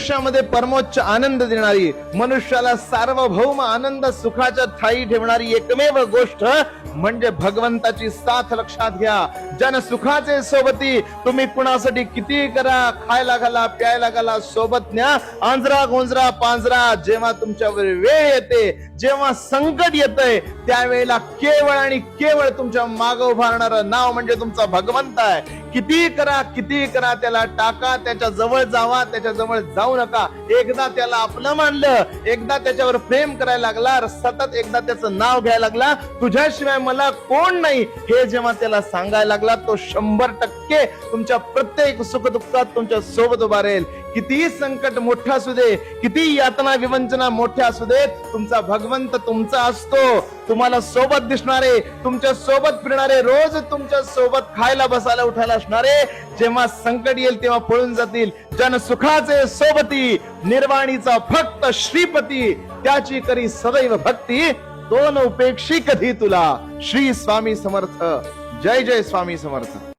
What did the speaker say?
आयुष्यामध्ये परमोच्च आनंद देणारी, मनुष्याला सार्वभौम आनंद सुखाच्या ठाई ठेवणारी एकमेव गोष्ट म्हणजे भगवंताची साथ लक्षात घ्या. जन सुखाचे सोबती तुम्ही कुणासाठी किती करा, खायला घाला, प्यायला घाला, सोबत न्या, आंजरा गोंजरा पांजरा. जेव्हा तुमच्यावर वेळ येते, जेव्हा संकट येतंय, त्यावेळेला केवळ आणि केवळ तुमच्या मागे उभारणारं नाव म्हणजे तुमचा भगवंत आहे. किती करा त्याला टाका, त्याच्या जवळ जावा, त्याच्या जवळ जाऊ नका. एकदा त्याला आपलं मानलं, एकदा त्याच्यावर प्रेम करायला लागला, सतत एकदा त्याचं नाव घ्यायला लागला, तुझ्याशिवाय मला कोण नाही, हे जेव्हा त्याला सांगायला लागला, तो 100% तुमच्या प्रत्येक सुखदुःखात तुमच्या सोबत उभा राहील. किती संकट मोठं असू दे, किती यातना विवंचना मोठ्या असू दे, तुमचा भगवंत तुमचा असतो. तुम्हाला सोबत दिसणारे, तुमच्या सोबत फिरणारे, रोज तुमच्या सोबत खायला बसायला उठायला असणारे, जेव्हा संकट येईल तेव्हा पळून जातील. जन सुखाचे सोबती, निर्वाणीचा फक्त श्रीपती, त्याची करी सदैव भक्ती, दोन उपेक्षी कधी तुला. श्री स्वामी समर्थ. जय जय स्वामी समर्थ.